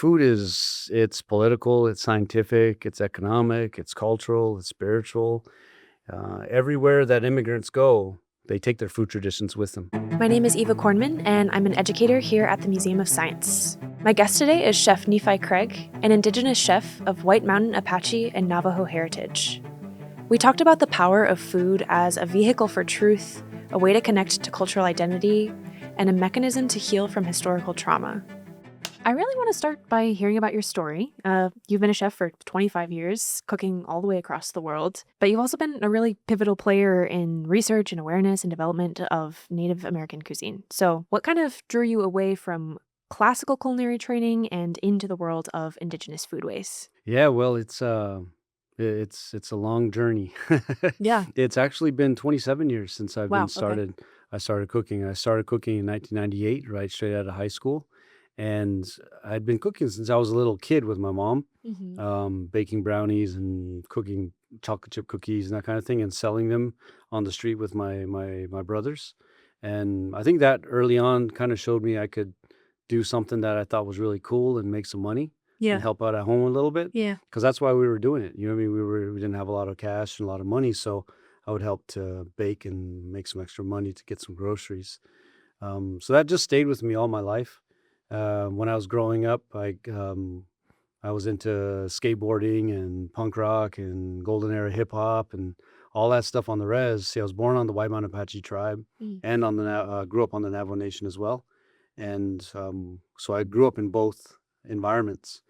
It's political, it's scientific, it's economic, it's cultural, it's spiritual. Everywhere that immigrants go, they take their food traditions with them. My name is Eva Cornman, and I'm an educator here at the Museum of Science. My guest today is Chef Nephi Craig, an indigenous chef of White Mountain Apache and Navajo heritage. We talked about the power of food as a vehicle for truth, a way to connect to cultural identity, and a mechanism to heal from historical trauma. I really want to start by hearing about your story. You've been a chef for 25 years, cooking all the way across the world, but you've also been a really pivotal player in research and awareness and development of Native American cuisine. So what kind of drew you away from classical culinary training and into the world of indigenous foodways? Yeah, well, it's a long journey. Yeah. It's actually been 27 years since Wow. Okay. I started cooking. I started cooking in 1998, right straight out of high school. And I'd been cooking since I was a little kid with my mom, Mm-hmm. baking brownies and cooking chocolate chip cookies and that kind of thing, and selling them on the street with my brothers. And I think that early on kind of showed me I could do something that I thought was really cool and make some money and Yeah. help out at home a little bit. Yeah. Because that's why we were doing it. You know what I mean? We didn't have a lot of cash and a lot of money, so I would help to bake and make some extra money to get some groceries. So that just stayed with me all my life. When I was growing up, I was into skateboarding and punk rock and golden era hip hop and all that stuff on the res. See, I was born on the White Mountain Apache tribe Mm. and grew up on the Navajo Nation as well. And so I grew up in both environments.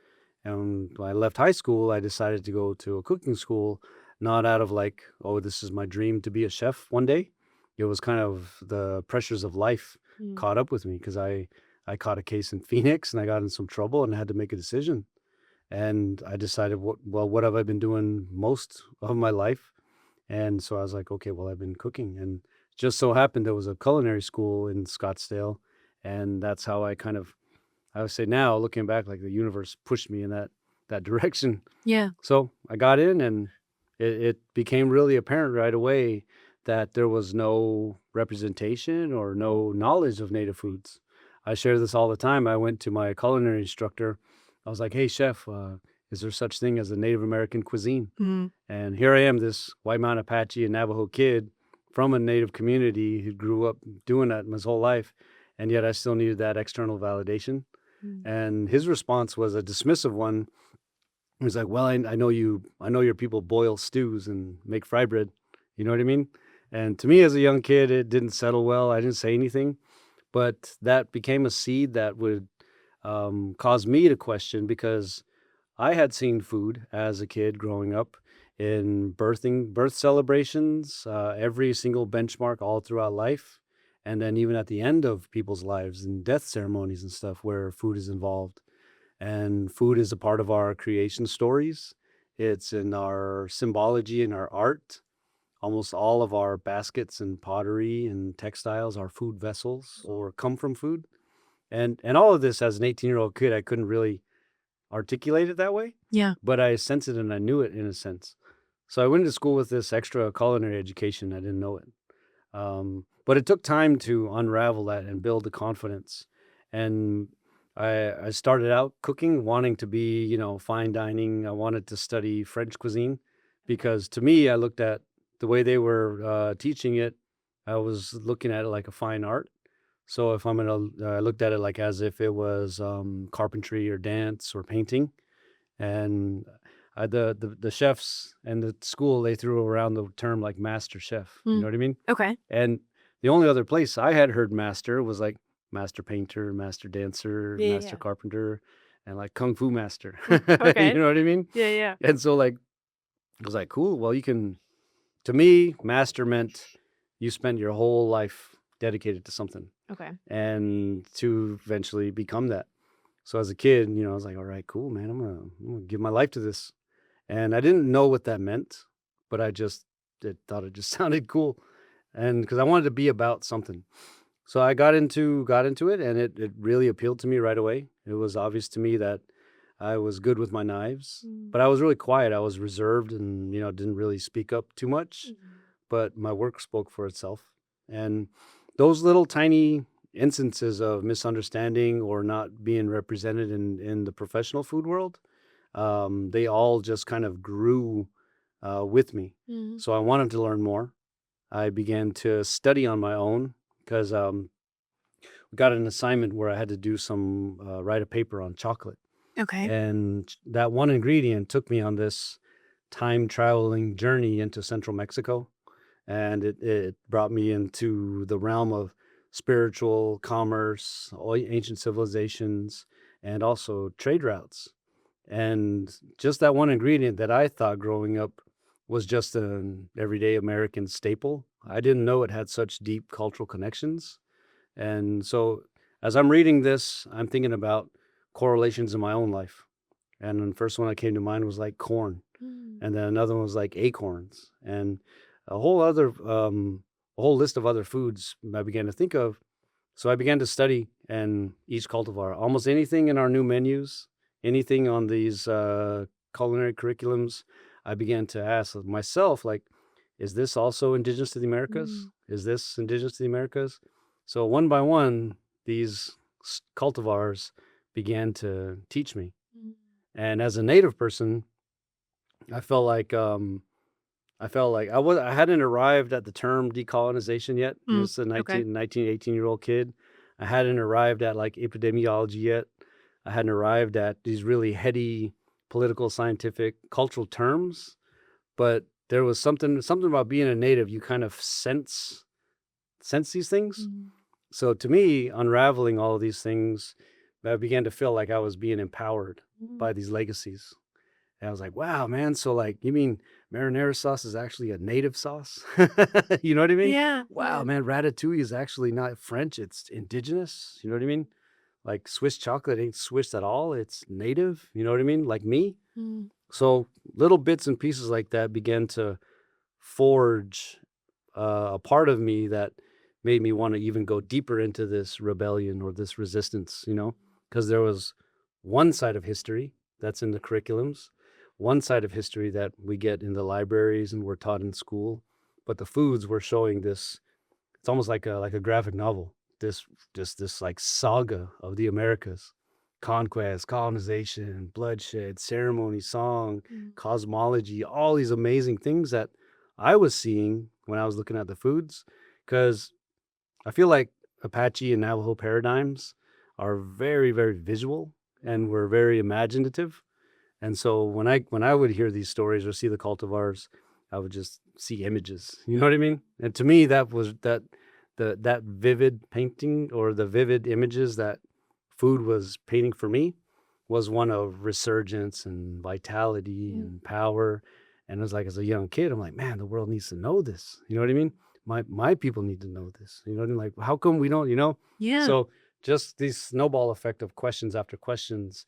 And when I left high school, I decided to go to a cooking school, not out of like, oh, this is my dream to be a chef one day. It was kind of the pressures of life Mm. caught up with me because I caught a case in Phoenix and I got in some trouble and I had to make a decision. And I decided, what have I been doing most of my life? And so I was like, okay, well, I've been cooking. And just so happened there was a culinary school in Scottsdale. And that's how I would say now, looking back, like the universe pushed me in that direction. Yeah. So I got in, and it became really apparent right away that there was no representation or no knowledge of native foods. I share this all the time. I went to my culinary instructor. I was like, "Hey, chef, is there such thing as a Native American cuisine?" Mm. And here I am, this White Mountain Apache and Navajo kid from a native community who grew up doing that his whole life, and yet I still needed that external validation. Mm. And his response was a dismissive one. He was like, "Well, I know your people boil stews and make fry bread." You know what I mean? And to me as a young kid, it didn't settle well. I didn't say anything, but that became a seed that would cause me to question because I had seen food as a kid growing up in birth celebrations, every single benchmark all throughout life, and then even at the end of people's lives and death ceremonies and stuff where food is involved. And food is a part of our creation stories. It's in our symbology and our art. Almost all of our baskets and pottery and textiles are food vessels or come from food. And all of this as an 18-year-old kid, I couldn't really articulate it that way, Yeah. but I sensed it and I knew it in a sense. So I went to school with this extra culinary education. I didn't know it. But it took time to unravel that and build the confidence. And I started out cooking, wanting to be, fine dining. I wanted to study French cuisine because to me, I looked at the way they were teaching it. I was looking at it like a fine art. So if I looked at it like as if it was carpentry or dance or painting. And the chefs and the school, they threw around the term like master chef. You know Mm. what I mean? Okay. And the only other place I had heard master was like master painter, master dancer, Yeah. master Yeah. carpenter, and like kung fu master. You Okay. know what I mean? Yeah. Yeah. And so like I was like, cool. Well, to me, master meant you spent your whole life dedicated to something Okay. and to eventually become that. So as a kid, I was like, all right, cool, man. I'm gonna give my life to this. And I didn't know what that meant, but thought it just sounded cool. And because I wanted to be about something. So I got into it, and it really appealed to me right away. It was obvious to me that I was good with my knives, Mm. but I was really quiet. I was reserved and, didn't really speak up too much, Mhm. but my work spoke for itself. And those little tiny instances of misunderstanding or not being represented in the professional food world, they all just kind of grew with me. Mm. So I wanted to learn more. I began to study on my own because we got an assignment where I had to do write a paper on chocolate. Okay. And that one ingredient took me on this time traveling journey into central Mexico. And it brought me into the realm of spiritual commerce, ancient civilizations, and also trade routes. And just that one ingredient that I thought growing up was just an everyday American staple, I didn't know it had such deep cultural connections. And so as I'm reading this, I'm thinking about correlations in my own life. And the first one that came to mind was like corn. Mm. And then another one was like acorns. And a a whole list of other foods I began to think of. So I began to study and each cultivar, almost anything in our new menus, anything on these culinary curriculums, I began to ask myself, like, is this also indigenous to the Americas? Is this indigenous to the Americas? So one by one, these cultivars began to teach me. Mm. And as a native person, I felt like I hadn't arrived at the term decolonization yet. As a Okay. 18-year-old kid. I hadn't arrived at like epidemiology yet. I hadn't arrived at these really heady political, scientific, cultural terms. But there was something about being a native. You kind of sense these things. Mm. So to me, unraveling all of these things, I began to feel like I was being empowered by these legacies. And I was like, wow, man. So like, you mean marinara sauce is actually a native sauce? You know what I mean? Yeah. Wow, man. Ratatouille is actually not French. It's indigenous. You know what I mean? Like Swiss chocolate ain't Swiss at all. It's native. You know what I mean? Like me. Mm. So little bits and pieces like that began to forge a part of me that made me want to even go deeper into this rebellion or this resistance, because there was one side of history that's in the curriculums, one side of history that we get in the libraries and we're taught in school, but the foods were showing this. It's almost like a graphic novel. This like saga of the Americas, conquest, colonization, bloodshed, ceremony, song, cosmology, all these amazing things that I was seeing when I was looking at the foods, because I feel like Apache and Navajo paradigms are very, very visual and we're very imaginative. And so when I would hear these stories or see the cultivars, I would just see images. You know what I mean? And to me, that was that vivid painting or the vivid images that food was painting for me was one of resurgence and vitality and power. And it was like as a young kid, I'm like, man, the world needs to know this. You know what I mean? My people need to know this. You know what I mean? Like, how come we don't, Yeah. So just this snowball effect of questions after questions.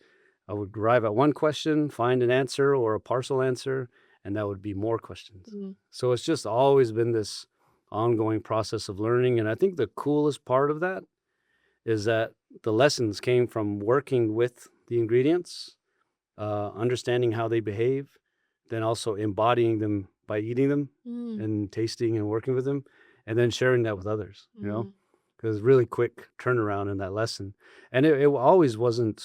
I would arrive at one question, find an answer or a partial answer, and that would be more questions. So it's just always been this ongoing process of learning. And I think the coolest part of that is that the lessons came from working with the ingredients, understanding how they behave, then also embodying them by eating them and tasting and working with them, and then sharing that with others, because really quick turnaround in that lesson. And it always wasn't,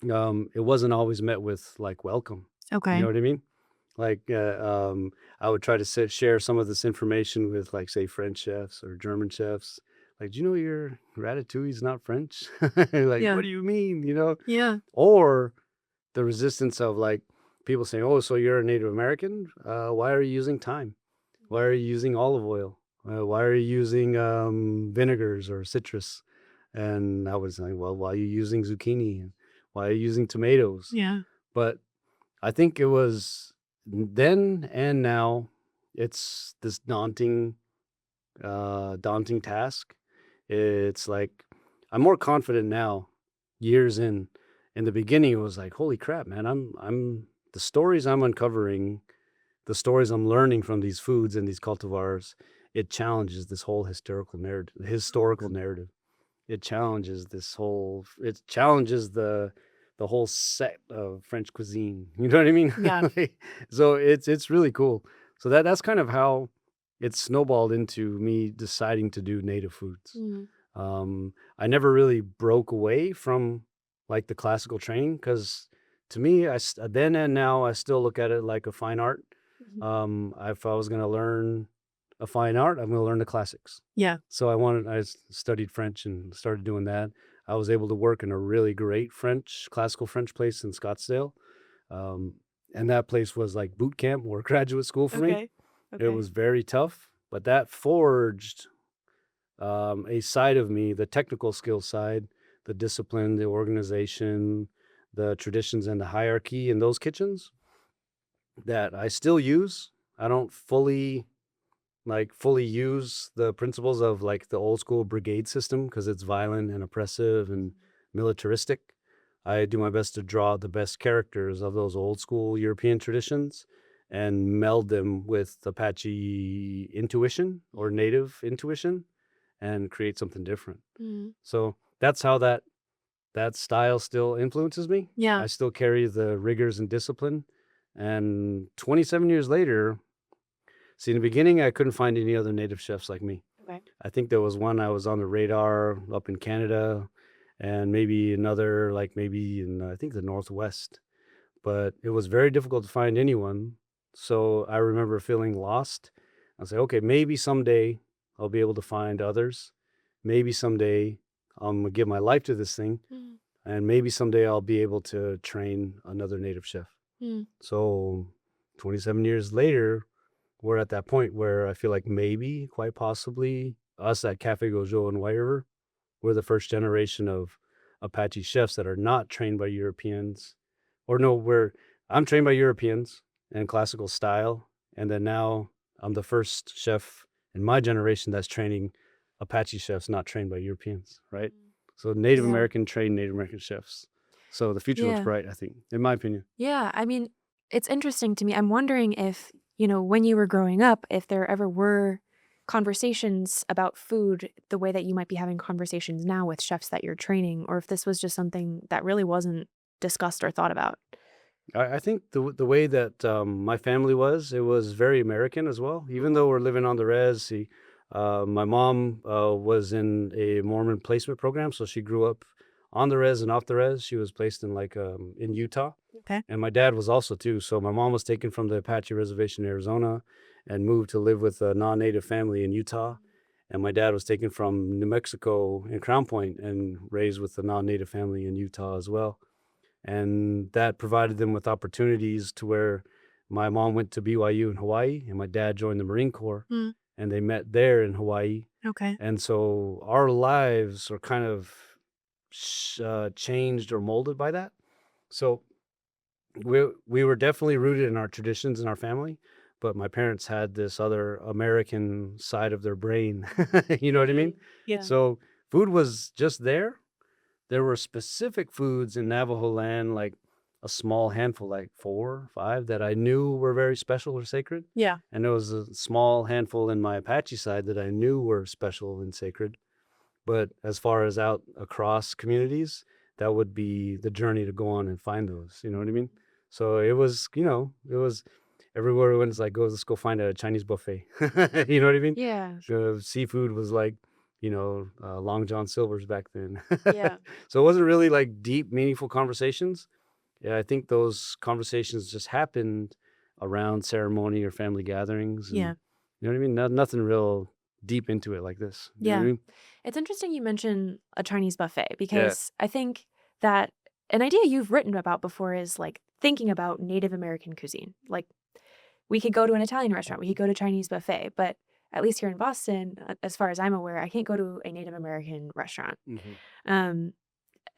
it wasn't always met with like welcome. Okay. You know what I mean? Like, I would try to share some of this information with, like, say, French chefs or German chefs. Like, do you know your ratatouille is not French? Like, Yeah. what do you mean? Yeah. Or the resistance of like people saying, "Oh, so you're a Native American? Why are you using thyme? Why are you using olive oil? Why are you using vinegars or citrus?" And I was like, "Well, why are you using zucchini? And why are you using tomatoes?" Yeah. But I think it was then and now, it's this daunting task. It's like I'm more confident now, years in. In the beginning, it was like, holy crap, man! I'm the stories I'm uncovering, the stories I'm learning from these foods and these cultivars. It challenges this whole historical narrative. It challenges it challenges the whole set of French cuisine. You know what I mean? Yeah. So it's really cool. So that's kind of how it snowballed into me deciding to do native foods. I never really broke away from like the classical training because to me, then and now I still look at it like a fine art. If I was going to learn a fine art, I'm going to learn the classics. Yeah. So I studied French and started doing that. I was able to work in a really great classical French place in Scottsdale. Um, and that place was like boot camp or graduate school for me. It was very tough, but that forged a side of me, the technical skill side, the discipline, the organization, the traditions and the hierarchy in those kitchens that I still use. I don't fully use the principles of like the old school brigade system because it's violent and oppressive and militaristic. I do my best to draw the best characters of those old school European traditions and meld them with Apache intuition or native intuition and create something different. So that's how that style still influences me. Yeah. I still carry the rigors and discipline. And 27 years later, see, in the beginning, I couldn't find any other native chefs like me. Okay. I think there was one I was on the radar up in Canada and maybe another like maybe in, I think, the Northwest. But it was very difficult to find anyone. So I remember feeling lost. I was like, okay, maybe someday I'll be able to find others. Maybe someday I'm going to give my life to this thing. And maybe someday I'll be able to train another native chef. So 27 years later, we're at that point where I feel like maybe, quite possibly, us at Café Gozhóó in White River, we're the first generation of Apache chefs that are not trained by Europeans. Or no, I'm trained by Europeans in classical style. And then now I'm the first chef in my generation that's training Apache chefs not trained by Europeans, right? So Native American trained Native American chefs. So the future looks bright, I think, in my opinion. Yeah, I mean, it's interesting to me. I'm wondering if, when you were growing up, if there ever were conversations about food the way that you might be having conversations now with chefs that you're training, or if this was just something that really wasn't discussed or thought about. I think the way that my family it was very American as well. Even though we're living on the res, my mom was in a Mormon placement program, so she grew up on the res and off the res. She was placed in in Utah. Okay. And my dad was also too. So my mom was taken from the Apache reservation in Arizona and moved to live with a non-native family in Utah. And my dad was taken from New Mexico in Crown Point and raised with a non-native family in Utah as well. And that provided them with opportunities to where my mom went to BYU in Hawaii and my dad joined the Marine Corps and they met there in Hawaii. Okay. And so our lives are kind of changed or molded by that. So we were definitely rooted in our traditions in our family, but my parents had this other American side of their brain. You know what I mean? Yeah. So food was just there. There were specific foods in Navajo land, like a small handful, like 4 or 5, that I knew were very special or sacred. Yeah. And there was a small handful in my Apache side that I knew were special and sacred. But as far as out across communities, that would be the journey to go on and find those. You know what I mean? So it was, everywhere we went, it's like, let's go find a Chinese buffet. You know what I mean? Yeah. Seafood was like, Long John Silver's back then. Yeah. So it wasn't really like deep, meaningful conversations. Yeah, I think those conversations just happened around ceremony or family gatherings. And, Yeah. You know what I mean? Nothing real deep into it like this. You know what I mean? It's interesting you mention a Chinese buffet because I think that an idea you've written about before is like thinking about Native American cuisine. Like we could go to an Italian restaurant, we could go to Chinese buffet, but at least here in Boston, as far as I'm aware, I can't go to a Native American restaurant.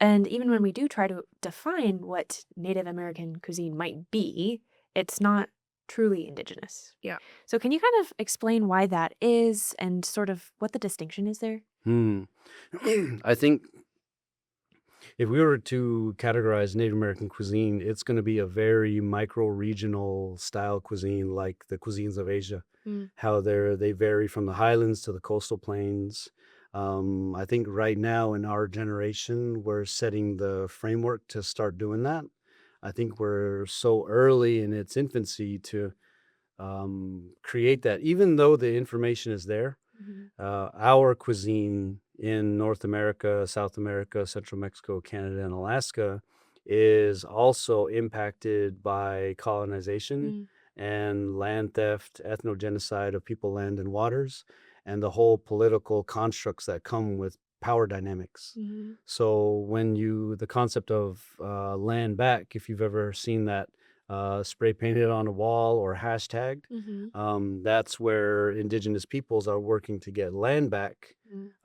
And even when we do try to define what Native American cuisine might be, it's not truly indigenous. Yeah. So can you kind of explain why that is and sort of what the distinction is there? I think if we were to categorize Native American cuisine, it's going to be a very micro-regional style cuisine like the cuisines of Asia. How they vary from the highlands to the coastal plains. I think right now in our generation, we're setting the framework to start doing that. I think we're so early in its infancy to create that. Even though the information is there, our cuisine in North America, South America, Central Mexico, Canada, and Alaska is also impacted by colonization Mm. and land theft, ethnogenocide of people, land, and waters, and the whole political constructs that come with power dynamics. Mm-hmm. So when the concept of land back, if you've ever seen that spray painted on a wall or hashtagged, Mm-hmm. that's where indigenous peoples are working to get land back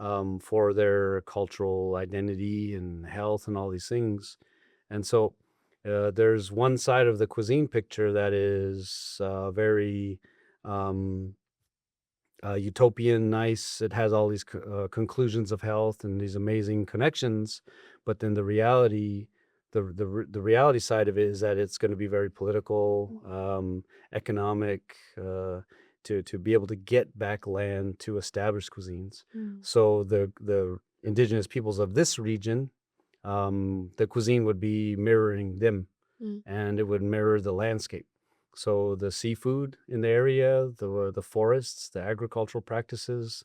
Mm. for their cultural identity and health and all these things. And so there's one side of the cuisine picture that is very utopian, nice. It has all these conclusions of health and these amazing connections, but then the reality side of it is that it's going to be very political, economic, to be able to get back land to establish cuisines. Mm. So the indigenous peoples of this region, the cuisine would be mirroring them, Mm. and it would mirror the landscape. So the seafood in the area, the forests, the agricultural practices.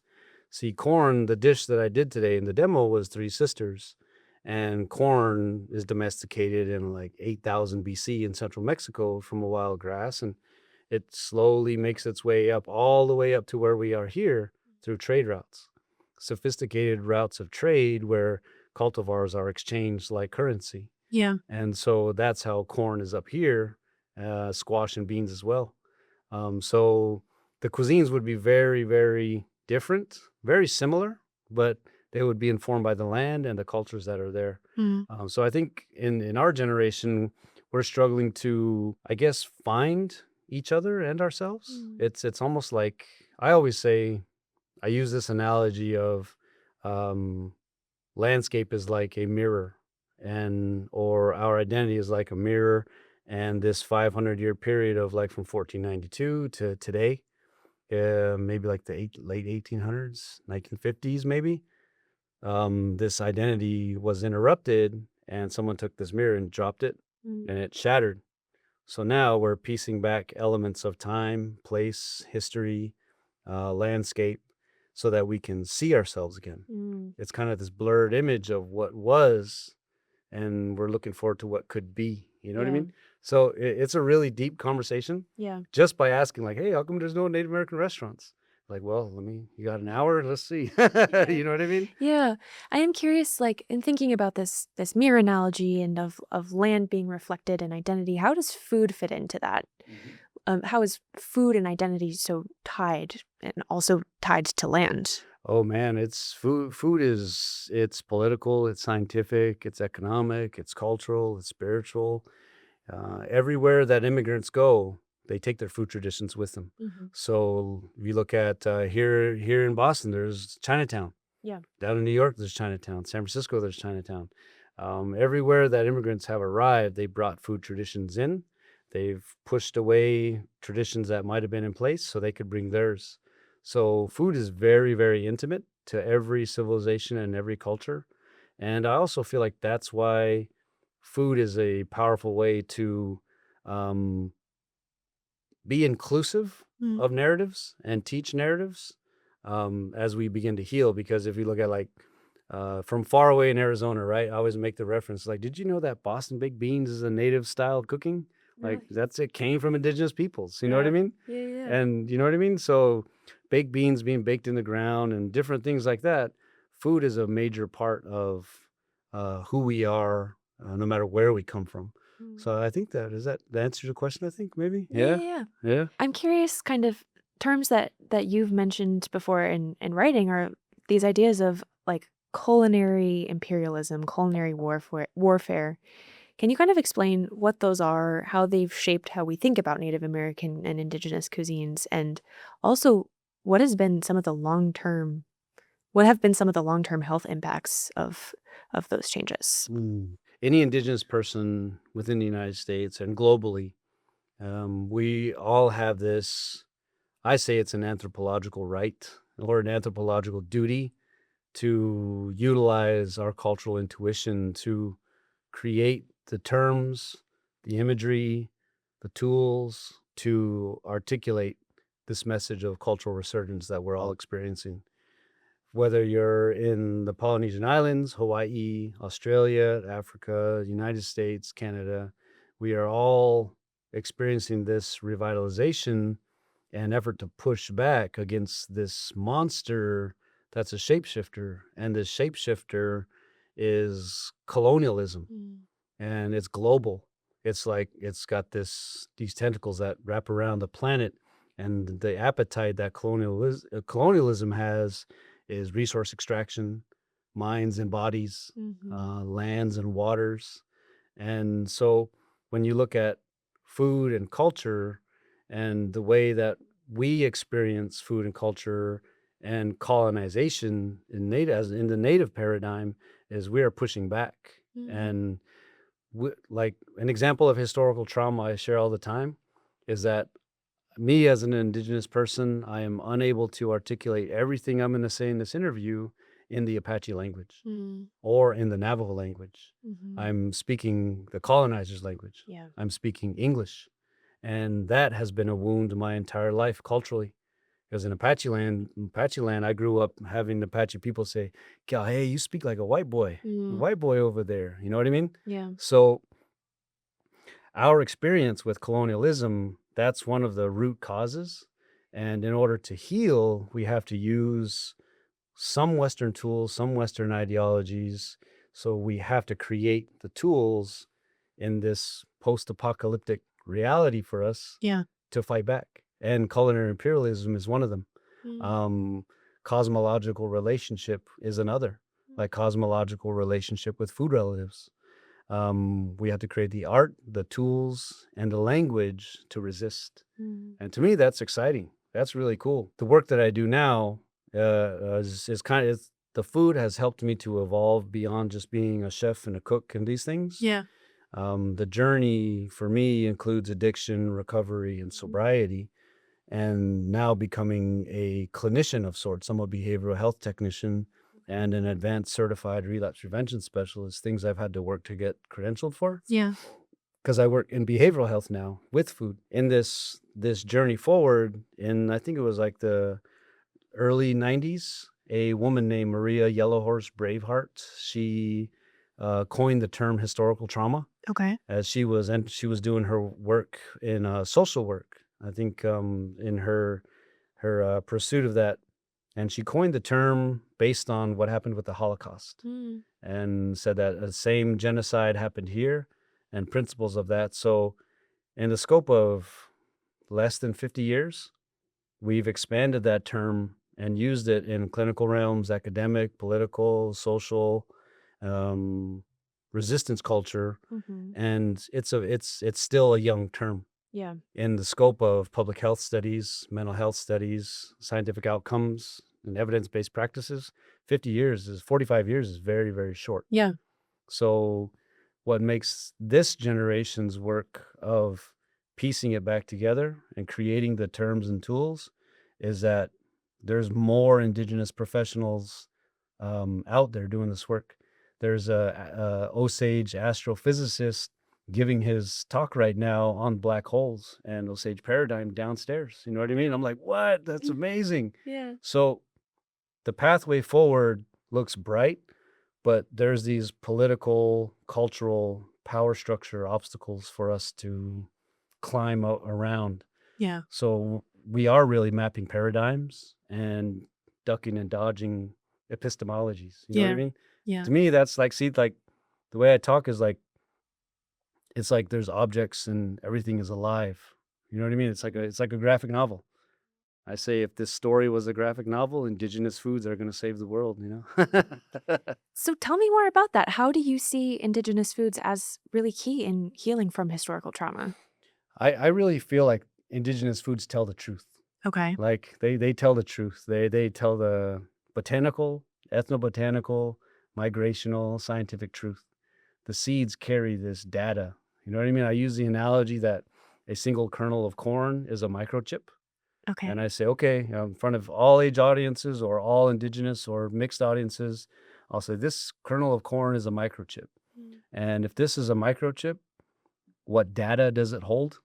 See, corn, the dish that I did today in the demo was Three Sisters, and corn is domesticated in like 8,000 BC in central Mexico from a wild grass, and it slowly makes its way up all the way up to where we are here through trade routes, sophisticated routes of trade where cultivars are exchanged like currency. Yeah. And so that's how corn is up here, squash and beans as well. So the cuisines would be very, very different, very similar, but they would be informed by the land and the cultures that are there. Mm. So I think in our generation, we're struggling to, I guess, find each other and ourselves. Mm. It's almost like, I always say, I use this analogy of landscape is like a mirror, or our identity is like a mirror, and this 500-year period of like from 1492 to today, maybe like the late 1800s, 1950s maybe, this identity was interrupted and someone took this mirror and dropped it Mm. and it shattered. So now we're piecing back elements of time, place, history, landscape, so that we can see ourselves again. Mm. It's kind of this blurred image of what was, and we're looking forward to what could be. You know what I Yeah. mean? So it's a really deep conversation Yeah. just by asking, like, hey, how come there's no Native American restaurants? Like, well, you got an hour? Let's see. You know what I mean? Yeah. I am curious, like, in thinking about this mirror analogy and of land being reflected in identity, how does food fit into that? How is food and identity so tied and also tied to land? Oh man, it's food. It's political, it's scientific, it's economic, it's cultural, it's spiritual. Everywhere that immigrants go, they take their food traditions with them. Mm-hmm. So if you look at here in Boston, there's Chinatown. Yeah. Down in New York, there's Chinatown. San Francisco, there's Chinatown. Everywhere that immigrants have arrived, they brought food traditions in. They've pushed away traditions that might have been in place so they could bring theirs. So food is very, very intimate to every civilization and every culture. And I also feel like that's why food is a powerful way to um, be inclusive Mm. of narratives and teach narratives as we begin to heal. Because if you look at like from far away in Arizona, right? I always make the reference like, did you know that Boston baked beans is a native style of cooking? Like Really? it came from indigenous peoples. You know what I Yeah. mean? Yeah. Yeah. And you know what I mean? So baked beans being baked in the ground and different things like that. Food is a major part of who we are, no matter where we come from. Mm. So I think that answers your question, I think, maybe? Yeah. Yeah. Yeah. Yeah. I'm curious, kind of terms that you've mentioned before in writing are these ideas of like culinary imperialism, culinary warfare. Can you kind of explain what those are, how they've shaped how we think about Native American and indigenous cuisines, and also what have been some of the long-term health impacts of those changes? Any indigenous person within the United States and globally, we all have this. I say it's an anthropological right or an anthropological duty to utilize our cultural intuition to create the terms, the imagery, the tools to articulate this message of cultural resurgence that we're all experiencing. whether you're in the Polynesian Islands, Hawaii, Australia, Africa, United States, Canada, we are all experiencing this revitalization and effort to push back against this monster that's a shapeshifter. And this shapeshifter is colonialism, and it's global. It's like it's got these tentacles that wrap around the planet, and the appetite that colonialism has is resource extraction, minds and bodies, lands and waters. And so when you look at food and culture and the way that we experience food and culture and colonization as in the native paradigm, is we are pushing back. And like an example of historical trauma I share all the time is that me as an indigenous person, I am unable to articulate everything I'm going to say in this interview in the Apache language or in the Navajo language. I'm speaking the colonizers' language. Yeah. I'm speaking English. And that has been a wound my entire life culturally. Because in Apache land, I grew up having Apache people say, "Hey, you speak like a white boy over there." You know what I mean? Yeah. So our experience with colonialism, that's one of the root causes. And in order to heal, we have to use some Western tools, some Western ideologies. So we have to create the tools in this post-apocalyptic reality for us to fight back. And culinary imperialism is one of them. Cosmological relationship is another, like cosmological relationship with food relatives. We have to create the art, the tools, and the language to resist. And to me, that's exciting. That's really cool. The work that I do now is kind of, the food has helped me to evolve beyond just being a chef and a cook and these things. Yeah. The journey for me includes addiction, recovery, and sobriety, and now becoming a clinician of sorts. I'm a behavioral health technician and an advanced certified relapse prevention specialist, things I've had to work to get credentialed for. Yeah. Because I work in behavioral health now with food. In this journey forward, I think it was like the early 90s, a woman named Maria Yellowhorse Braveheart, she coined the term historical trauma. Okay. As she was doing her work in social work, I think, in her pursuit of that. And she coined the term based on what happened with the Holocaust, and said that the same genocide happened here and principles of that. So in the scope of less than 50 years, we've expanded that term and used it in clinical realms, academic, political, social, resistance culture. And it's still a young term. Yeah. In the scope of public health studies, mental health studies, scientific outcomes, and evidence-based practices, 45 years is very, very short. Yeah. So what makes this generation's work of piecing it back together and creating the terms and tools is that there's more indigenous professionals out there doing this work. There's a Osage astrophysicist giving his talk right now on black holes and Osage paradigm downstairs. You know what I mean? I'm like, what? That's amazing. Yeah. So the pathway forward looks bright, but there's these political, cultural, power structure obstacles for us to climb around. Yeah. So we are really mapping paradigms and ducking and dodging epistemologies. You know what I mean? Yeah. To me, that's like, the way I talk is like, it's like there's objects and everything is alive. You know what I mean? It's like a graphic novel. I say if this story was a graphic novel, indigenous foods are going to save the world, you know? So tell me more about that. How do you see indigenous foods as really key in healing from historical trauma? I really feel like indigenous foods tell the truth. Okay. Like they tell the truth. They tell the botanical, ethnobotanical, migrational, scientific truth. The seeds carry this data. You know what I mean? I use the analogy that a single kernel of corn is a microchip. Okay. And I say, okay, in front of all age audiences or all indigenous or mixed audiences, I'll say this kernel of corn is a microchip. And if this is a microchip, what data does it hold?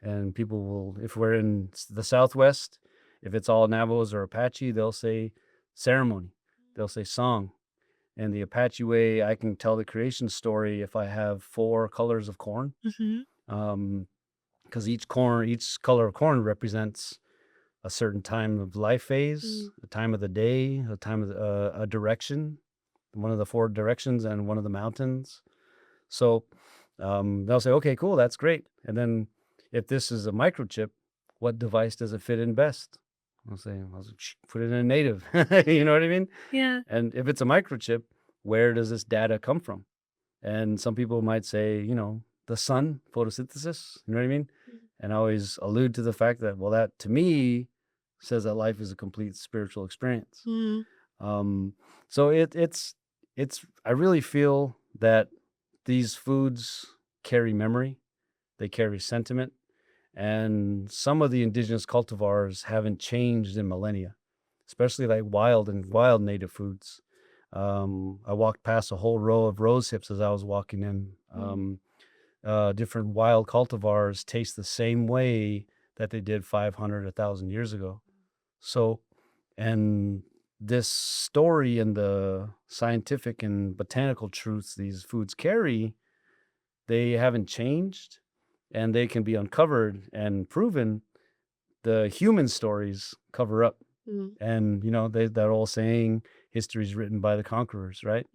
And people will, if we're in the Southwest, if it's all Navajos or Apache, they'll say ceremony. They'll say song. And the Apache way, I can tell the creation story if I have 4 colors of corn. Because each color of corn represents a certain time of life phase, a time of the day, a time of a direction, one of the 4 directions, and one of the mountains. So they'll say, okay, cool, that's great. And then if this is a microchip, what device does it fit in best? I'll say, put it in a native. You know what I mean? Yeah. And if it's a microchip, where does this data come from? And some people might say, the sun, photosynthesis, you know what I mean? And I always allude to the fact that, well, that to me says that life is a complete spiritual experience. So it's I really feel that these foods carry memory, they carry sentiment, and some of the indigenous cultivars haven't changed in millennia, especially like wild native foods. I walked past a whole row of rose hips as I was walking in. Different wild cultivars taste the same way that they did 500, 1,000 years ago. So, and this story and the scientific and botanical truths these foods carry, they haven't changed, and they can be uncovered and proven. The human stories cover up. And, that old saying, history is written by the conquerors, right?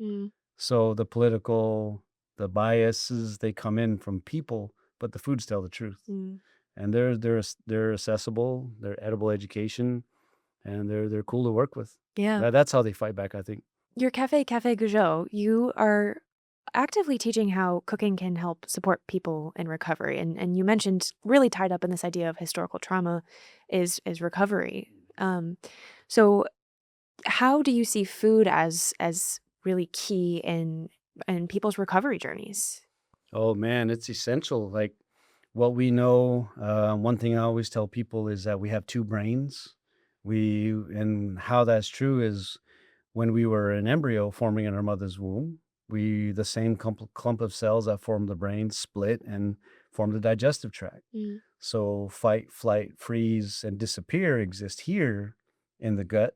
So the political, the biases, they come in from people, but the foods tell the truth. And they're accessible, they're edible education, and they're cool to work with. Yeah. That's how they fight back, I think. Your Café Gozhóó, you are actively teaching how cooking can help support people in recovery. And you mentioned, really tied up in this idea of historical trauma is recovery. So how do you see food as really key in people's recovery journeys? Oh man, it's essential. Like what we know, one thing I always tell people is that we have 2 brains. And how that's true is when we were an embryo forming in our mother's womb, the same clump of cells that form the brain split and form the digestive tract. So fight, flight, freeze, and disappear exist here in the gut.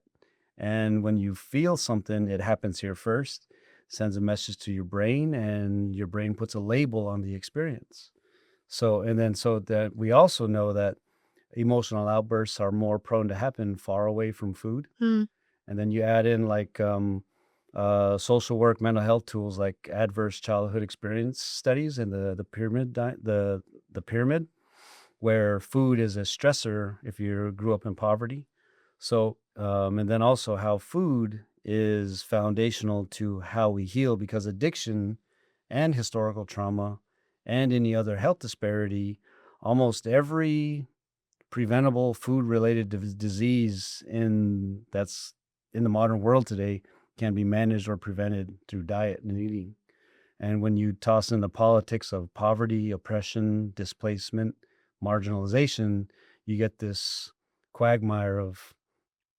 And when you feel something, it happens here first, sends a message to your brain, and your brain puts a label on the experience. So that we also know that emotional outbursts are more prone to happen far away from food. And then you add in like social work, mental health tools like adverse childhood experience studies and the pyramid the pyramid, where food is a stressor if you grew up in poverty. So and then also how food is foundational to how we heal, because addiction and historical trauma and any other health disparity, almost every preventable food-related disease that's in the modern world today can be managed or prevented through diet and eating. And when you toss in the politics of poverty, oppression, displacement, marginalization, you get this quagmire of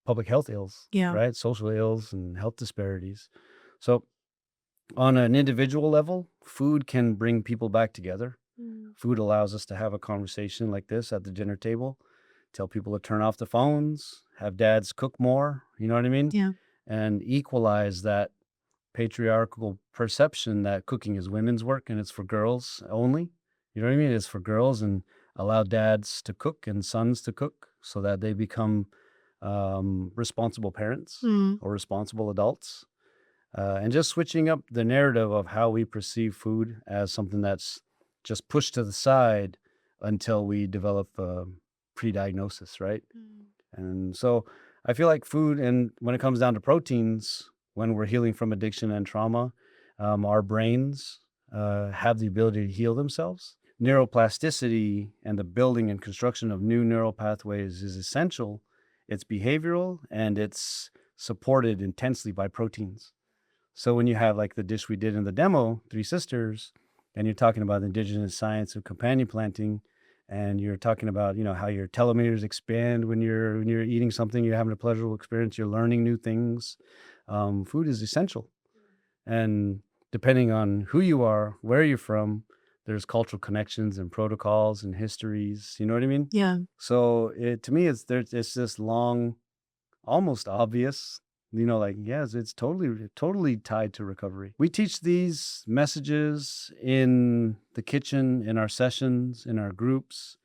public health ills, Yeah. right? Social ills and health disparities. So on an individual level, food can bring people back together. Food allows us to have a conversation like this at the dinner table, tell people to turn off the phones, have dads cook more, you know what I mean? Yeah. And equalize that patriarchal perception that cooking is women's work and it's for girls only. You know what I mean? It's for girls, and allow dads to cook and sons to cook so that they become responsible parents or responsible adults. And just switching up the narrative of how we perceive food as something that's just pushed to the side until we develop a pre-diagnosis, right? And so I feel like food, and when it comes down to proteins, when we're healing from addiction and trauma, our brains have the ability to heal themselves. Neuroplasticity and the building and construction of new neural pathways is essential. It's behavioral, and it's supported intensely by proteins. So when you have like the dish we did in the demo, Three Sisters, and you're talking about the indigenous science of companion planting, and you're talking about, how your telomeres expand when you're eating something, you're having a pleasurable experience, you're learning new things. Food is essential. And depending on who you are, where you're from, there's cultural connections and protocols and histories. You know what I mean? Yeah. So to me, it's this long, almost obvious Like, yes, it's totally tied to recovery. We teach these messages in the kitchen, in our sessions, in our groups.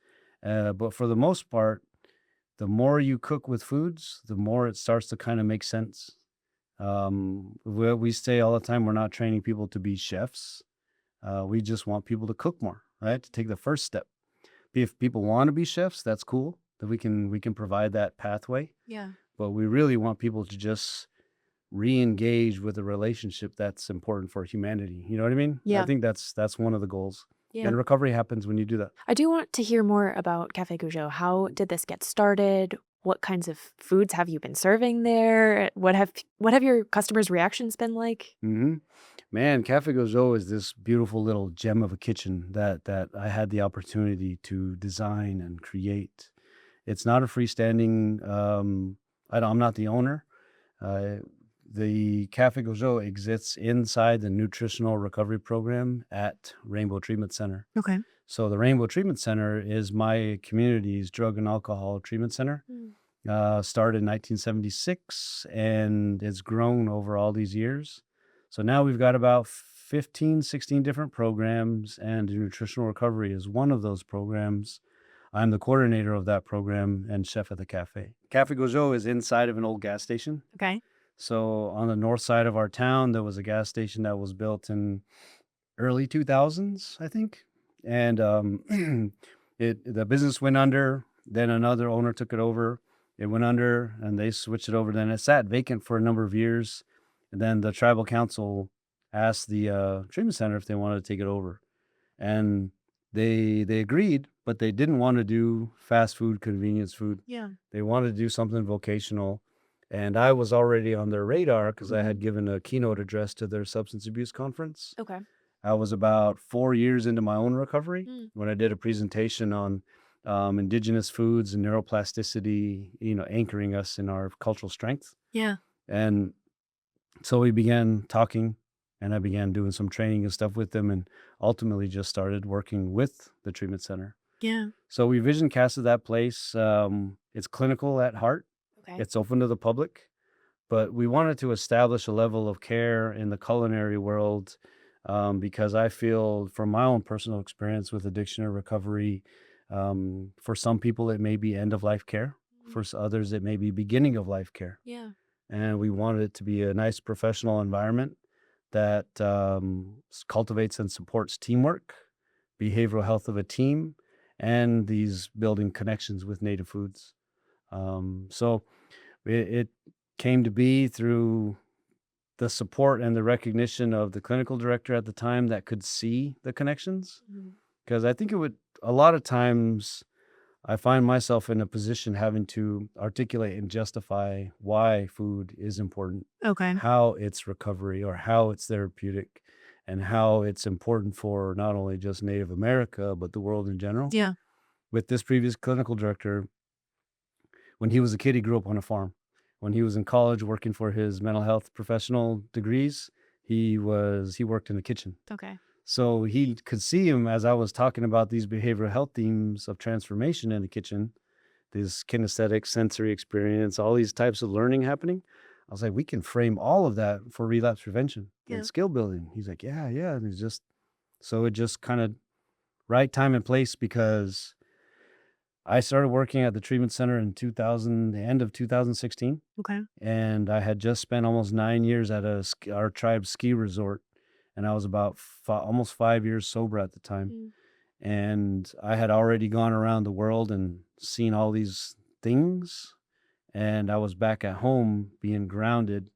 But for the most part, the more you cook with foods, the more it starts to kind of make sense. We say all the time, we're not training people to be chefs. We just want people to cook more, right? To take the first step. If people want to be chefs, that's cool. That we can provide that pathway. Yeah. But we really want people to just re-engage with a relationship that's important for humanity. You know what I mean? Yeah. I think that's one of the goals. Yeah. And recovery happens when you do that. I do want to hear more about Café Gozhóó. How did this get started? What kinds of foods have you been serving there? What have your customers' reactions been like? Mm-hmm. Man, Café Gozhóó is this beautiful little gem of a kitchen that I had the opportunity to design and create. It's not a freestanding. I'm not the owner. Uh, the Café Gozhóó exists inside the nutritional recovery program at Rainbow Treatment Center. Okay. So the Rainbow Treatment Center is my community's drug and alcohol treatment center. Started in 1976 and it's grown over all these years. So now we've got about 15, 16 different programs, and nutritional recovery is one of those programs. I'm the coordinator of that program and chef at the Café. Café Gozhóó is inside of an old gas station. Okay. So on the north side of our town, there was a gas station that was built in early 2000s, I think. And the business went under. Then another owner took it over. It went under, and they switched it over. Then it sat vacant for a number of years. And then the tribal council asked the treatment center if they wanted to take it over. And they agreed, but they didn't want to do fast food, convenience food. Yeah. They wanted to do something vocational. And I was already on their radar because I had given a keynote address to their substance abuse conference. Okay. I was about 4 years into my own recovery when I did a presentation on indigenous foods and neuroplasticity, anchoring us in our cultural strength. Yeah. And so we began talking, and I began doing some training and stuff with them, and ultimately just started working with the treatment center. Yeah. So we vision casted that place. It's clinical at heart. Okay. It's open to the public, but we wanted to establish a level of care in the culinary world because I feel from my own personal experience with addiction or recovery, for some people, it may be end of life care. For others, it may be beginning of life care. Yeah. And we wanted it to be a nice professional environment that cultivates and supports teamwork, behavioral health of a team, and these building connections with native foods. So it came to be through the support and the recognition of the clinical director at the time that could see the connections. Because I think a lot of times I find myself in a position having to articulate and justify why food is important, Okay. how it's recovery or how it's therapeutic, and how it's important for not only just Native America, but the world in general. Yeah. With this previous clinical director, when he was a kid, he grew up on a farm. When he was in college working for his mental health professional degrees, he worked in the kitchen. Okay. So he could see him as I was talking about these behavioral health themes of transformation in the kitchen, this kinesthetic sensory experience, all these types of learning happening. I was like, we can frame all of that for relapse prevention and skill building. He's like, yeah. And it just kind of right time and place, because I started working at the treatment center in the end of 2016. Okay. And I had just spent almost 9 years at our tribe's ski resort. And I was about almost 5 years sober at the time. And I had already gone around the world and seen all these things. And I was back at home being grounded.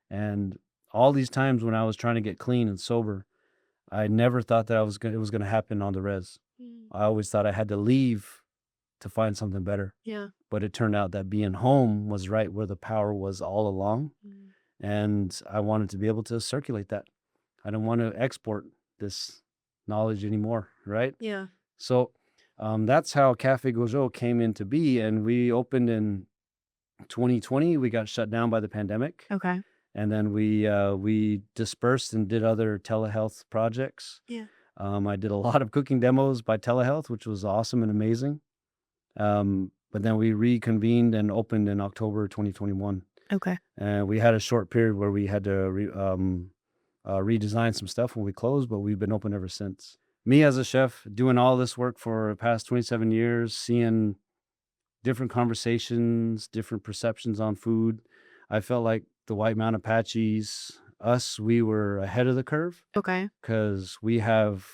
And all these times when I was trying to get clean and sober, I never thought that it was going to happen on the res. I always thought I had to leave to find something better. Yeah. But it turned out that being home was right where the power was all along. And I wanted to be able to circulate that. I don't want to export this knowledge anymore, right? Yeah. So that's how Café Gozhóó came into be. And we opened in 2020. We got shut down by the pandemic. Okay. And then we dispersed and did other telehealth projects. Yeah. I did a lot of cooking demos by telehealth, which was awesome and amazing. But then we reconvened and opened in October 2021. Okay. We had a short period where we had to redesign some stuff when we closed, but we've been open ever since. Me as a chef, doing all this work for the past 27 years, seeing different conversations, different perceptions on food. I felt like the White Mountain Apaches, we were ahead of the curve Okay. because we have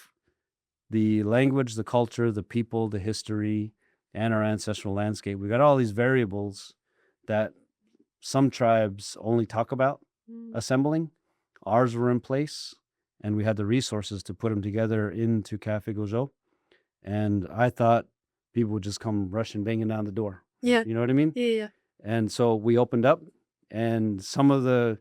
the language, the culture, the people, the history, and our ancestral landscape. We got all these variables that some tribes only talk about assembling. Ours were in place, and we had the resources to put them together into Café Gozhóó. And I thought people would just come rushing, banging down the door. Yeah. You know what I mean? Yeah. And so we opened up, and some of the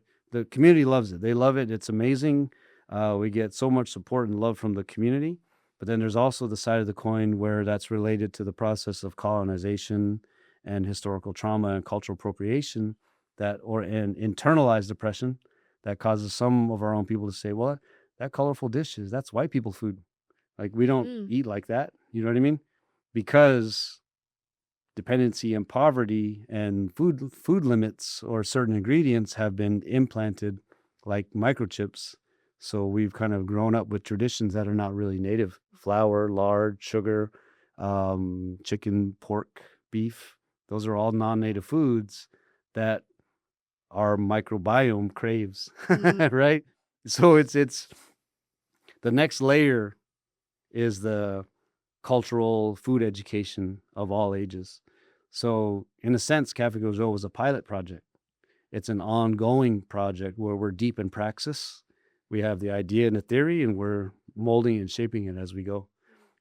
community loves it. They love it. It's amazing. We get so much support and love from the community. But then there's also the side of the coin where that's related to the process of colonization and historical trauma and cultural appropriation and internalized oppression that causes some of our own people to say, well, that colorful dish that's white people food. Like, we don't eat like that. You know what I mean? Because dependency and poverty and food limits or certain ingredients have been implanted like microchips. So we've kind of grown up with traditions that are not really native. Flour, lard, sugar, chicken, pork, beef. Those are all non-native foods that our microbiome craves, right? So it's the next layer is the cultural food education of all ages. So in a sense, Café Gozhóó was a pilot project. It's an ongoing project where we're deep in praxis. We have the idea and the theory, and we're molding and shaping it as we go.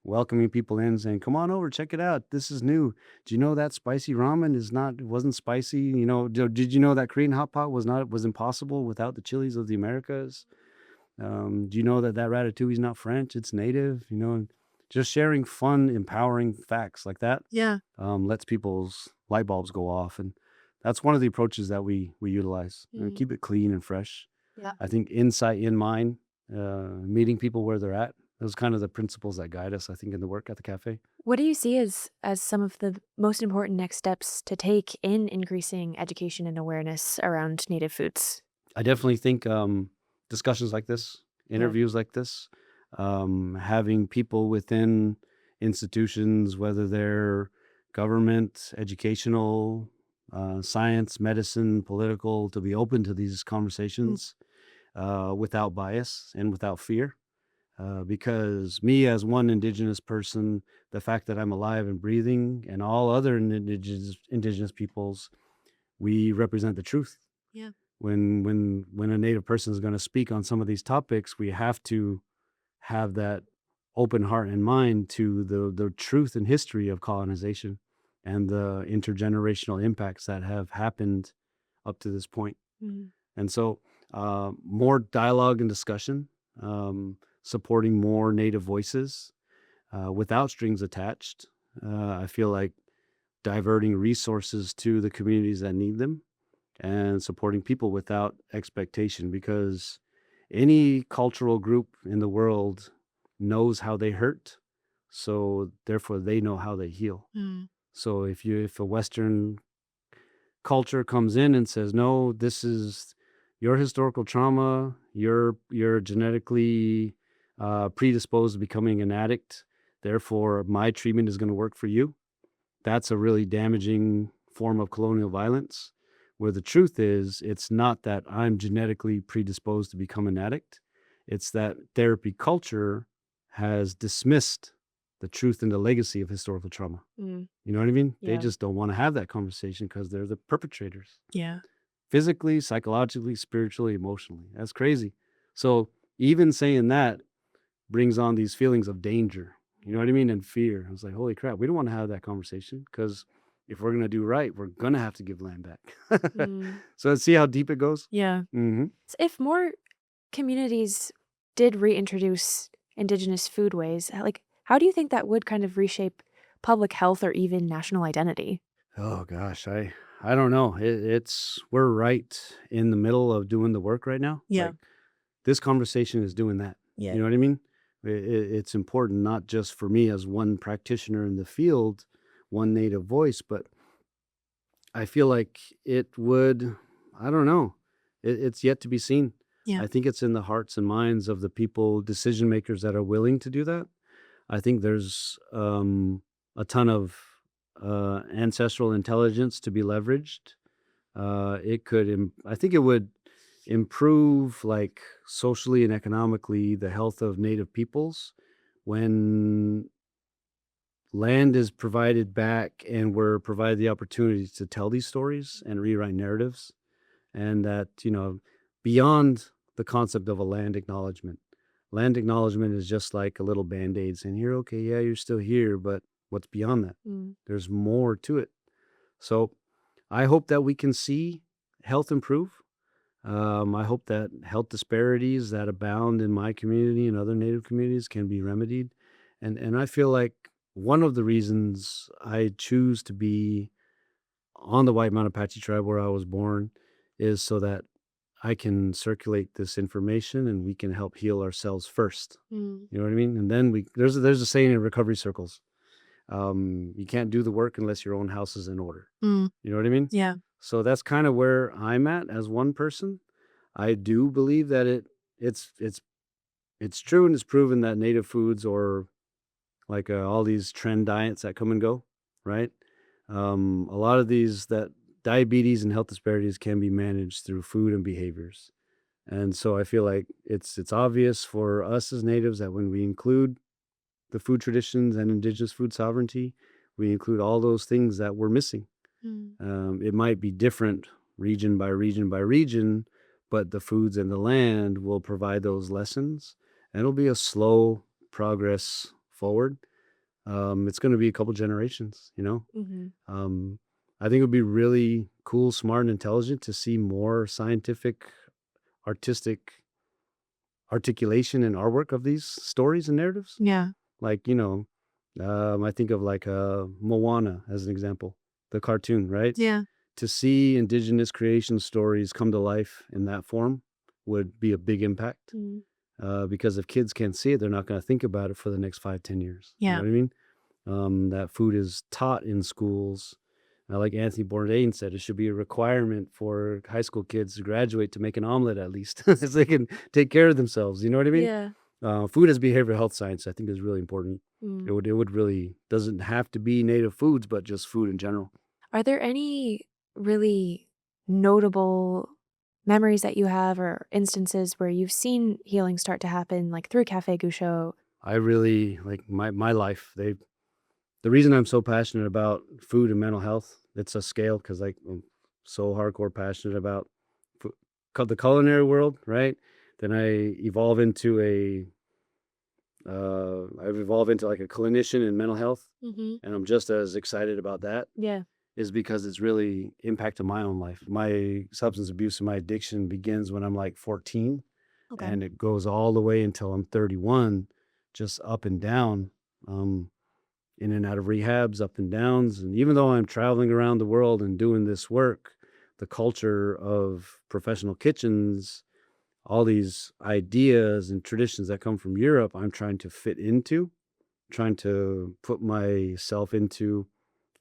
Welcoming people in, saying, "Come on over, check it out. This is new. Do you know that spicy ramen wasn't spicy? You know, did you know that Korean hot pot was impossible without the chilies of the Americas? Do you know that ratatouille is not French? It's native. You know." Just sharing fun, empowering facts like that. Yeah. Lets people's light bulbs go off, and that's one of the approaches that we utilize. Keep it clean and fresh. Yeah. I think insight in mind, meeting people where they're at. Those kind of the principles that guide us, I think, in the work at the cafe. What do you see as some of the most important next steps to take in increasing education and awareness around native foods? I definitely think discussions like this, interviews like this, having people within institutions, whether they're government, educational, science, medicine, political, to be open to these conversations without bias and without fear. Because me, as one Indigenous person, the fact that I'm alive and breathing, and all other indigenous peoples, we represent the truth. Yeah. When a Native person is going to speak on some of these topics, we have to have that open heart and mind to the truth and history of colonization and the intergenerational impacts that have happened up to this point. And so more dialogue and discussion, supporting more Native voices without strings attached. I feel like diverting resources to the communities that need them and supporting people without expectation, because any cultural group in the world knows how they hurt, so therefore they know how they heal. So if a Western culture comes in and says, no, this is your historical trauma, you're genetically predisposed to becoming an addict, therefore my treatment is going to work for you, that's a really damaging form of colonial violence. Where the truth is, it's not that I'm genetically predisposed to become an addict. It's that therapy culture has dismissed the truth and the legacy of historical trauma. You know what I mean? Yeah. They just don't want to have that conversation because they're the perpetrators. Yeah. Physically, psychologically, spiritually, emotionally. That's crazy. So even saying that brings on these feelings of danger. You know what I mean? And fear. I was like, holy crap, we don't want to have that conversation, because if we're going to do right, we're going to have to give land back. So let's see how deep it goes. Yeah. So if more communities did reintroduce Indigenous foodways, how do you think that would kind of reshape public health or even national identity? Oh gosh, I don't know. We're right in the middle of doing the work right now. Yeah. Like, this conversation is doing that. Yeah. You know what I mean? It's important not just for me as one practitioner in the field, one Native voice, but I feel like it would I don't know. It's yet to be seen. Yeah. I think it's in the hearts and minds of the people, decision makers that are willing to do that. I think there's a ton of ancestral intelligence to be leveraged. I think it would improve, like, socially and economically, the health of Native peoples when land is provided back and we're provided the opportunity to tell these stories and rewrite narratives. And that, beyond the concept of a land acknowledgement is just like a little band-aid saying, here, okay, yeah, you're still here, but what's beyond that? There's more to it. So I hope that we can see health improve. I hope that health disparities that abound in my community and other Native communities can be remedied. And I feel like one of the reasons I choose to be on the White Mountain Apache tribe where I was born is so that I can circulate this information and we can help heal ourselves first. You know what I mean? And then there's a saying in recovery circles. You can't do the work unless your own house is in order. You know what I mean? Yeah. So that's kind of where I'm at as one person. I do believe that it's true and it's proven that native foods, or like all these trend diets that come and go, right? A lot of these, that diabetes and health disparities can be managed through food and behaviors. And so I feel like it's obvious for us as natives that when we include the food traditions and indigenous food sovereignty, we include all those things that we're missing. It might be different region by region by region, but the foods and the land will provide those lessons, and it'll be a slow progress forward. It's going to be a couple generations, I think it would be really cool, smart, and intelligent to see more scientific, artistic articulation and artwork of these stories and narratives. Yeah. Like, I think of like Moana as an example, the cartoon, right? Yeah. To see indigenous creation stories come to life in that form would be a big impact. Because if kids can't see it, they're not going to think about it for the next 5-10 years. Yeah. You know what I mean? That food is taught in schools. Like Anthony Bourdain said, it should be a requirement for high school kids to graduate to make an omelet at least, so they can take care of themselves. You know what I mean? Yeah. Food as behavioral health science, I think, is really important. Mm. It would really, doesn't have to be native foods, but just food in general. Are there any really notable memories that you have or instances where you've seen healing start to happen, like through Café Gozhóó? I really, like my life, the reason I'm so passionate about food and mental health, it's a scale, because like I'm so hardcore passionate about the culinary world, right? Then I've evolved into like a clinician in mental health, and I'm just as excited about that. Yeah. Is because it's really impacted my own life. My substance abuse and my addiction begins when I'm like 14, Okay. and it goes all the way until I'm 31, just up and down. In and out of rehabs, up and downs. And even though I'm traveling around the world and doing this work, the culture of professional kitchens, all these ideas and traditions that come from Europe, I'm trying to fit into, trying to put myself into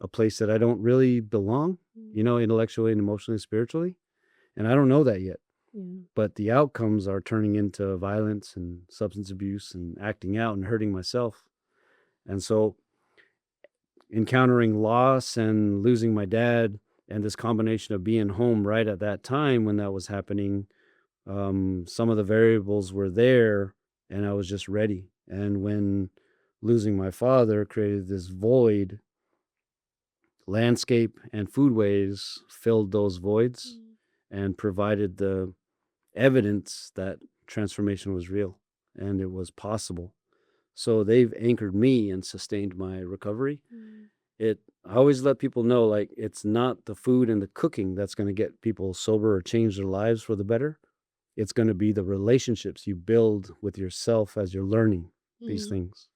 a place that I don't really belong, intellectually and emotionally and spiritually. And I don't know that yet. But the outcomes are turning into violence and substance abuse and acting out and hurting myself. And so encountering loss and losing my dad, and this combination of being home right at that time when that was happening, some of the variables were there, and I was just ready. And when losing my father created this void, landscape and foodways filled those voids and provided the evidence that transformation was real and it was possible. So they've anchored me and sustained my recovery. I always let people know, like, it's not the food and the cooking that's going to get people sober or change their lives for the better. It's going to be the relationships you build with yourself as you're learning these things.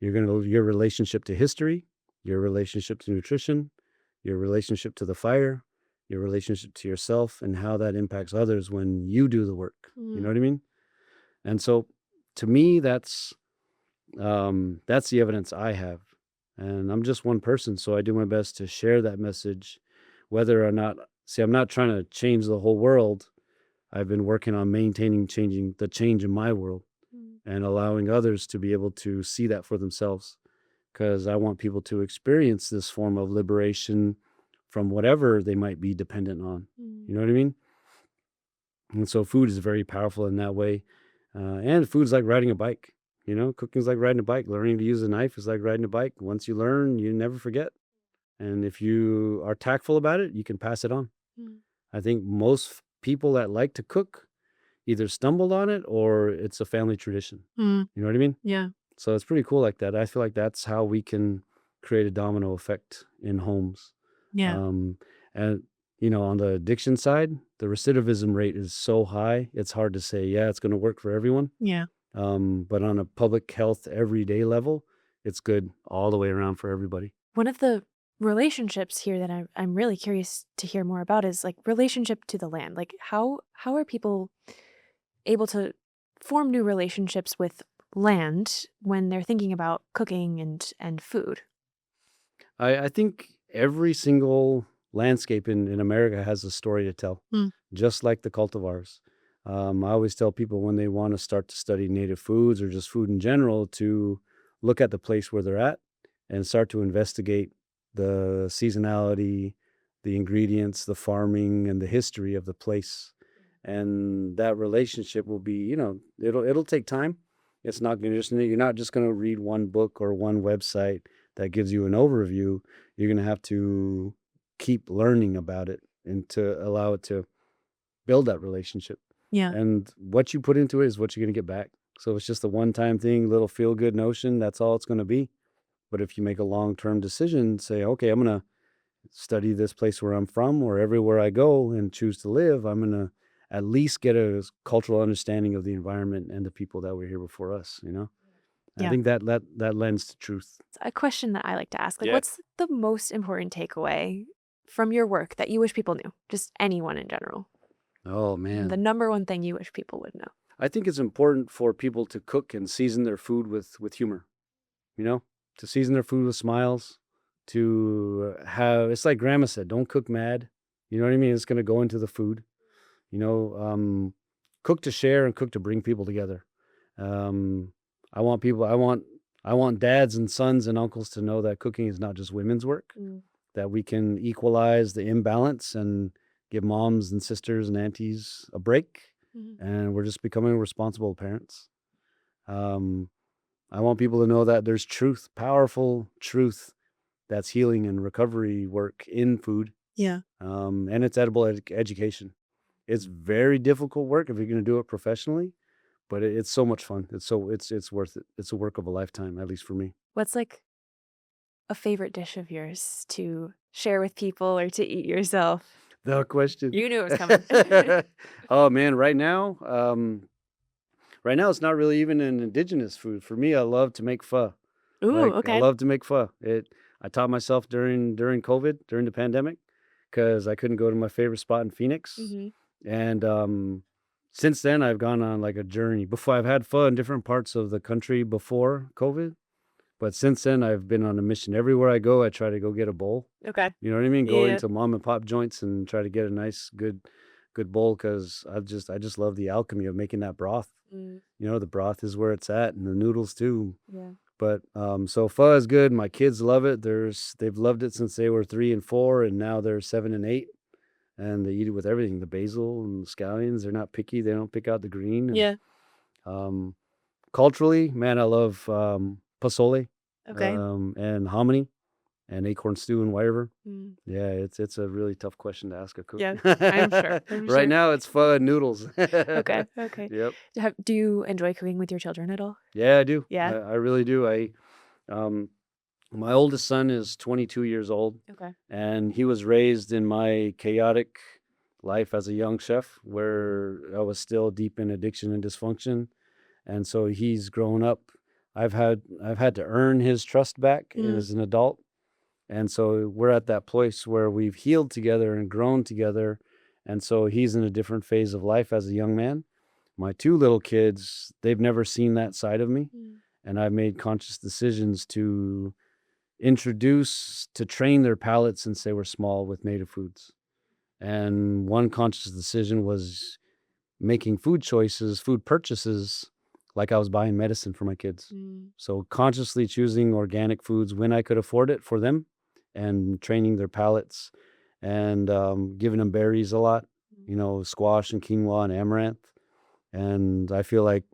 Your relationship to history, your relationship to nutrition, your relationship to the fire, your relationship to yourself, and how that impacts others when you do the work. You know what I mean? And so to me, that's the evidence I have. And I'm just one person, so I do my best to share that message, whether or not See, I'm not trying to change the whole world. I've been working on changing the change in my world and allowing others to be able to see that for themselves. Because I want people to experience this form of liberation from whatever they might be dependent on. You know what I mean? And so food is very powerful in that way. And food's like riding a bike. You know, cooking's like riding a bike. Learning to use a knife is like riding a bike. Once you learn, you never forget. And if you are tactful about it, you can pass it on. I think most people that like to cook either stumbled on it or it's a family tradition. You know what I mean? Yeah. So it's pretty cool like that. I feel like that's how we can create a domino effect in homes. Yeah. And, you know, on the addiction side, the recidivism rate is so high, it's hard to say, yeah, it's going to work for everyone. Yeah. But on a public health everyday level, it's good all the way around for everybody. One of the relationships here that I'm really curious to hear more about is like relationship to the land. Like how are people able to form new relationships with land when they're thinking about cooking and food? I think every single landscape in America has a story to tell, just like the cultivars. I always tell people when they want to start to study native foods or just food in general to look at the place where they're at and start to investigate the seasonality, the ingredients, the farming, and the history of the place. And that relationship will be, you know, it'll take time. It's not going to just you're not just going to read one book or one website that gives you an overview. You're going to have to keep learning about it and to allow it to build that relationship. Yeah. And what you put into it is what you're going to get back. So it's just a one-time thing, little feel-good notion. That's all it's going to be. But if you make a long-term decision, say, okay, I'm going to study this place where I'm from or everywhere I go and choose to live, I'm going to at least get a cultural understanding of the environment and the people that were here before us, you know? Yeah. I think that lends to truth. It's a question that I like to ask. Like, Yeah. what's the most important takeaway from your work that you wish people knew? Just anyone in general. Oh, man. The number one thing you wish people would know. I think it's important for people to cook and season their food with humor, you know, to season their food with smiles, to have, it's like grandma said, don't cook mad. You know what I mean? It's going to go into the food, you know, cook to share and cook to bring people together. I want dads and sons and uncles to know that cooking is not just women's work, that we can equalize the imbalance and give moms and sisters and aunties a break. And we're just becoming responsible parents. I want people to know that there's truth, powerful truth that's healing and recovery work in food. Yeah. And it's edible education. It's very difficult work if you're going to do it professionally, but it's so much fun. It's worth it. It's a work of a lifetime, at least for me. What's like a favorite dish of yours to share with people or to eat yourself? The question. You knew it was coming. Oh man, right now it's not really even an indigenous food. For me, I love to make pho. Ooh, Like, okay. I love to make pho. I taught myself during COVID, during the pandemic, because I couldn't go to my favorite spot in Phoenix. And since then, I've gone on like a journey. Before, I've had pho in different parts of the country before COVID, but since then, I've been on a mission. Everywhere I go, I try to go get a bowl. Okay. You know what I mean? Go Yeah. into mom and pop joints and try to get a nice, good bowl, because I just love the alchemy of making that broth. You know, the broth is where it's at, and the noodles too. Yeah. But so pho is good. My kids love it. They've loved it since they were 3 and 4, and now they're 7 and 8, and they eat it with everything. The basil and the scallions. They're not picky. They don't pick out the green. And, Yeah. Culturally, man, I love pozole. Okay. And hominy and acorn stew and whatever. Yeah, it's a really tough question to ask a cook. Yeah, I'm sure. I'm sure. Right now, it's pho and noodles. Okay. Okay. Yep. Do you enjoy cooking with your children at all? Yeah, I do. Yeah. I really do. My oldest son is 22 years old. Okay. And he was raised in my chaotic life as a young chef, where I was still deep in addiction and dysfunction. And so he's grown up. I've had to earn his trust back as an adult. And so we're at that place where we've healed together and grown together. And so he's in a different phase of life as a young man. My 2 little kids, they've never seen that side of me. And I've made conscious decisions to train their palates since they were small with native foods. And one conscious decision was making food choices, food purchases, like I was buying medicine for my kids. So consciously choosing organic foods when I could afford it for them, and training their palates, and giving them berries a lot, squash and quinoa and amaranth. And I feel like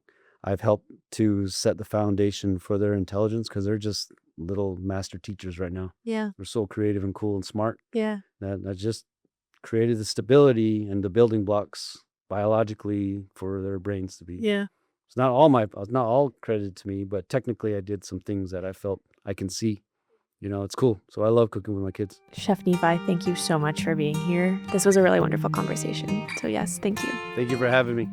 I've helped to set the foundation for their intelligence, because they're just little master teachers right now. Yeah. They're so creative and cool and smart. Yeah. That just created the stability and the building blocks biologically for their brains to be. Yeah. It's not all credited to me, but technically I did some things that I felt I can see. It's cool. So I love cooking with my kids. Chef Nephi, thank you so much for being here. This was a really wonderful conversation. So yes, thank you. Thank you for having me.